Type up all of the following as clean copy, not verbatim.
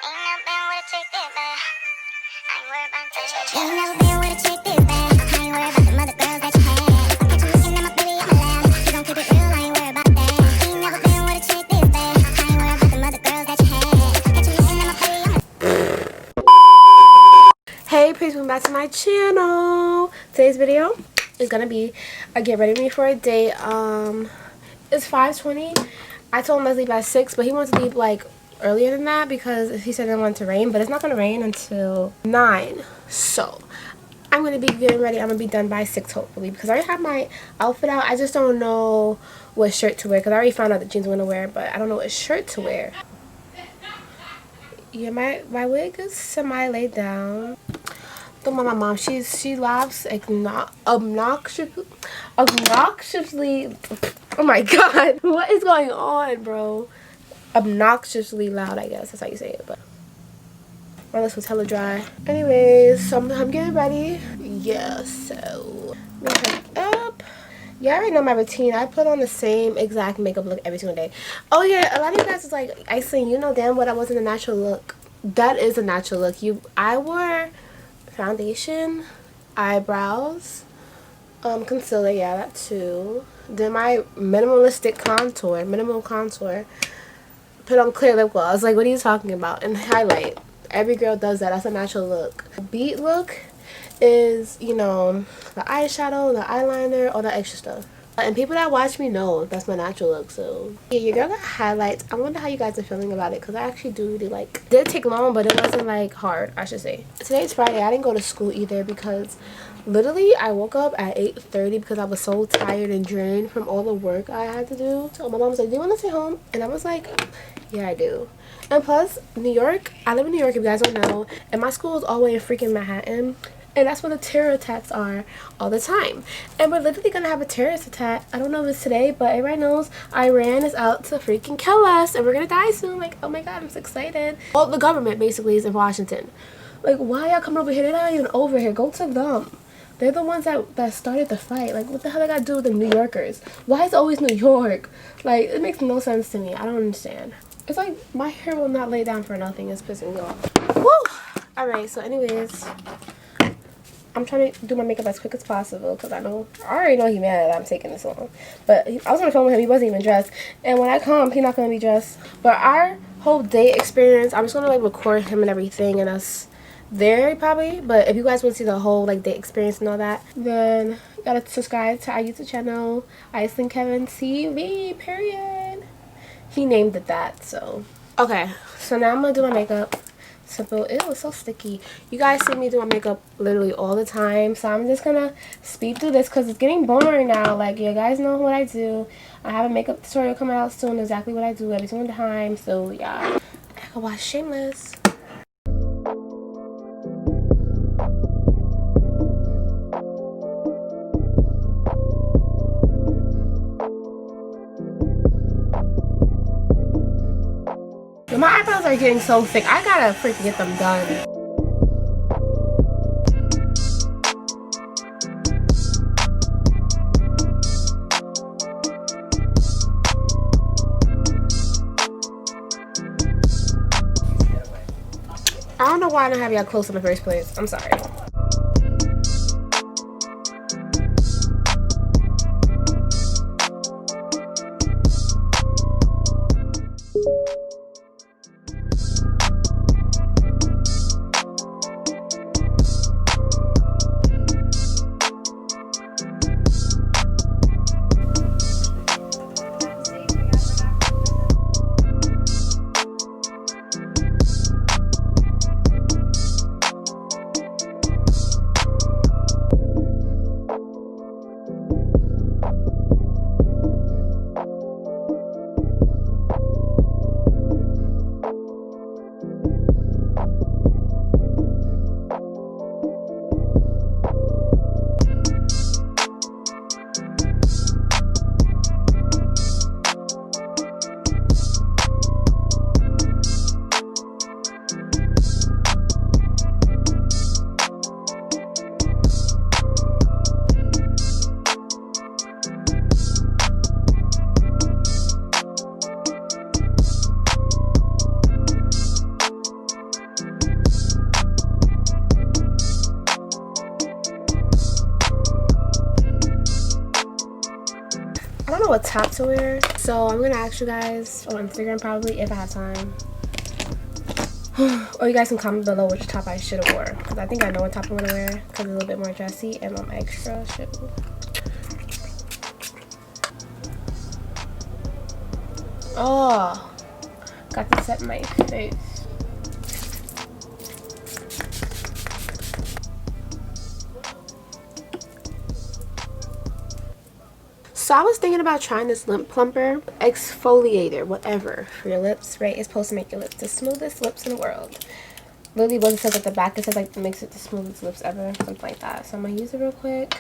Hey, please welcome back to my channel. Today's video is gonna be a get ready with me for a date. It's 5:20. I told Leslie by 6, but he wants to leave like earlier than that because he said it wanted to rain, but it's not gonna rain until 9. So I'm gonna be getting ready. I'm gonna be done by 6 hopefully because I already have my outfit out. I just don't know what shirt to wear because I already found out the jeans I'm gonna wear, but I don't know what shirt to wear. Yeah, my wig is semi laid down. Don't mind my mom. She laughs obnoxiously. Oh my god, what is going on, bro? Obnoxiously loud, I guess that's how you say it. But my lips was hella dry. Anyways, so I'm getting ready. Yeah, so makeup up. Yeah, I already know my routine. I put on the same exact makeup look every single day. Oh yeah, a lot of you guys is like, Icylinn, you know damn well that wasn't a natural look. That is a natural look. I wore foundation, eyebrows, concealer, yeah, that too. Then my minimal contour. Put on clear lip gloss. Like, what are you talking about? And highlight. Every girl does that. That's a natural look. Beat look is, you know, the eyeshadow, the eyeliner, all that extra stuff. And people that watch me know that's my natural look. So yeah, your girl got highlights. I wonder how you guys are feeling about it because I actually do really like it. Did take long, but it wasn't like hard, I should say. Today's Friday. I didn't go to school either because literally I woke up at 8:30 because I was so tired and drained from all the work I had to do. So my mom was like, do you want to stay home? And I was like, yeah, I do. And plus, New York, I live in New York if you guys don't know, and my school is all the way in freaking Manhattan. And that's where the terror attacks are all the time. And we're literally going to have a terrorist attack. I don't know if it's today, but everybody knows Iran is out to freaking kill us. And we're going to die soon. Like, oh my god, I'm so excited. Well, the government basically is in Washington. Like, why y'all coming over here? They're not even over here. Go to them. They're the ones that started the fight. Like, what the hell they got to do with the New Yorkers? Why is it always New York? Like, it makes no sense to me. I don't understand. It's like my hair will not lay down for nothing. It's pissing me off. Woo! Alright, so anyways, I'm trying to do my makeup as quick as possible because I already know he's mad that I'm taking this long. But I was on the phone with him. He wasn't even dressed. And when I come, he's not going to be dressed. But our whole date experience, I'm just going to like record him and everything and us there probably. But if you guys want to see the whole like date experience and all that, then you got to subscribe to our YouTube channel, Icylinn Kevin TV, period. He named it that, so. Okay, so now I'm going to do my makeup. Simple. Ew, it's so sticky. You guys see me do my makeup literally all the time, so I'm just gonna speed through this because it's getting boring now. Like, you guys know what I do. I have a makeup tutorial coming out soon, exactly what I do every single time. So yeah, I can watch Shameless. My eyebrows are getting so thick. I gotta freaking get them done. I don't know why I didn't have y'all close in the first place. I'm sorry. what top to wear. So I'm gonna ask you guys on Instagram probably if I have time. Or you guys can comment below which top I should have wore. Because I think I know what top I'm gonna wear. Because it's a little bit more dressy and I'm extra shit. Oh, got to set my face. So I was thinking about trying this lip plumper, exfoliator, whatever, for your lips, right? It's supposed to make your lips the smoothest lips in the world. Literally what it says at the back, it says like it makes it the smoothest lips ever, something like that. So I'm gonna use it real quick.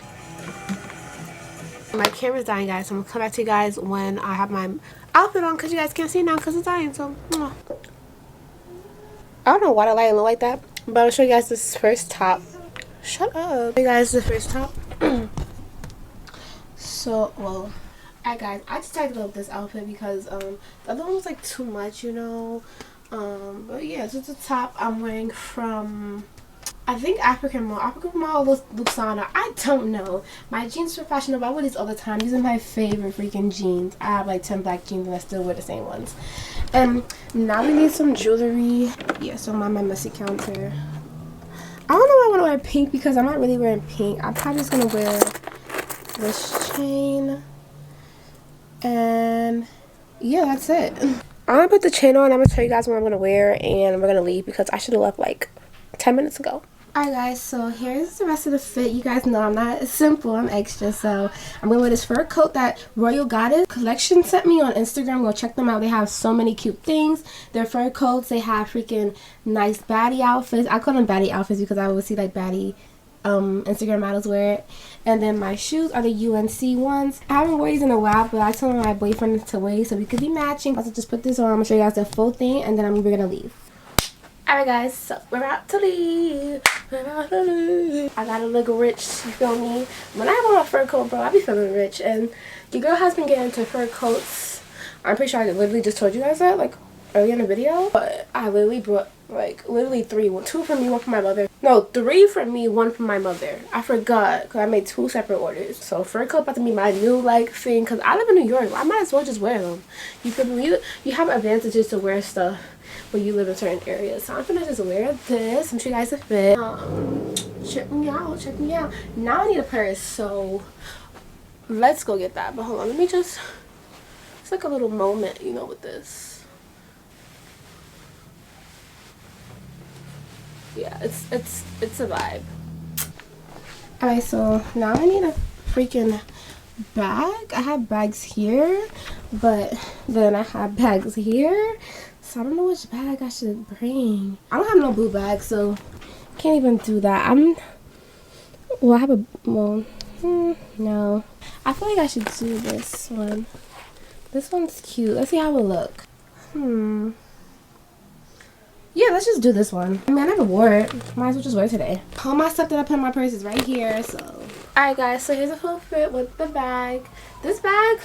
My camera's dying, guys, so I'm gonna come back to you guys when I have my outfit on, because you guys can't see now because it's dying. So I don't know why the light look like that, but I'll show you guys this first top. Shut up. Hey guys, the first top. So, well, alright guys, I decided to go with this outfit because the other one was like too much, you know. But yeah, so it's a top I'm wearing from, I think African Mall, Lusana. I don't know. My jeans are fashionable. I wear these all the time. These are my favorite freaking jeans. I have like 10 black jeans and I still wear the same ones. And now we need some jewelry. Yeah, so I'm on my messy counter. I don't know why I want to wear pink because I'm not really wearing pink. I'm probably just going to wear this chain. And yeah, that's it. I'm going to put the chain on. I'm going to tell you guys what I'm going to wear and we're going to leave because I should have left like 10 minutes ago. Alright guys, so here's the rest of the fit. You guys know I'm not simple, I'm extra. So I'm going to wear this fur coat that Royal Goddess collection sent me on Instagram. Go check them out. They have so many cute things. They're fur coats. They have freaking nice baddie outfits. I call them baddie outfits because I always see like baddie Instagram models wear it. And then my shoes are the UNC ones. I haven't worn these in a while, but I told my boyfriend to wear so we could be matching. So just put this on. I'm going to show you guys the full thing and then we're going to leave. Alright guys, so we're about to leave. I gotta look rich, you feel me? When I have on a fur coat, bro, I be feeling rich. And your girl has been getting into fur coats. I'm pretty sure I literally just told you guys that, like, earlier in the video. But I literally brought, like, literally 3. 2 for me, 1 for my mother. No, 3 for me, 1 for my mother. I forgot, because I made 2 separate orders. So fur coat about to be my new, like, thing. Because I live in New York. I might as well just wear them. You feel me? You have advantages to wear stuff when you live in certain areas. So I'm gonna just wear this and show you guys the fit. Check me out, check me out. Now I need a purse, so let's go get that. But hold on, let me just, it's like a little moment, you know, with this. Yeah, it's a vibe. Alright, so now I need a freaking bag. I have bags here, but then I have bags here. So I don't know which bag I should bring. I don't have no blue bag, so can't even do that. Well, I have a, no. I feel like I should do this one. This one's cute. Let's see how it look. Yeah, let's just do this one. I mean, I never wore it. Might as well just wear it today. All my stuff that I put in my purse is right here, so. Alright guys, so here's a full fit with the bag. This bag,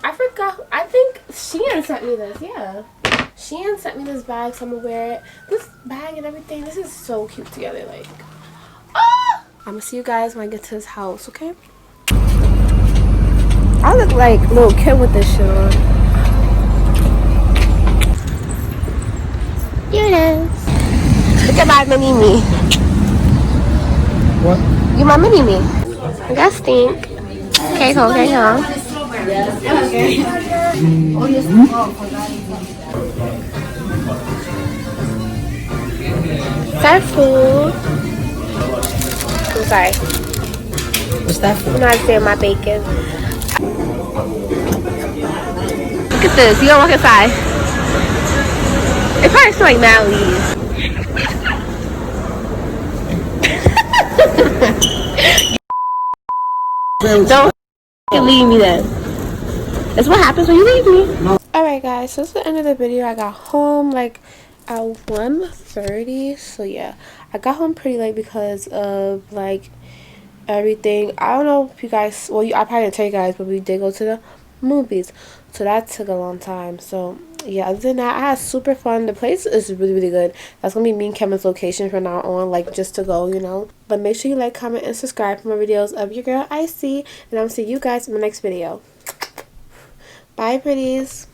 I forgot. I think Shein sent me this, yeah. Shein sent me this bag, so I'm gonna wear it. This bag and everything, this is so cute together, like, ah! I'm gonna see you guys when I get to his house, okay? I look like a little kid with this shit on. Here it is. Look at my mini-me. What? You my mini-me. I got stink. Okay, hold on. That food. I'm sorry. What's that for? I'm not saying my bacon. Look at this. You gonna walk inside. It probably smells like mad leaves. Don't leave me then. That's what happens when you leave me. No. Alright guys, so this is the end of the video. I got home like at 1:30. So yeah, I got home pretty late because of like everything. I don't know if you guys, well, I probably didn't tell you guys, but we did go to the movies, so that took a long time. So yeah, other than that, I had super fun. The place is really good. That's gonna be me and Kevin's location from now on, like just to go, you know. But make sure you like, comment, and subscribe for more videos of your girl Icy, and I'm gonna see you guys in my next video. Bye, pretties.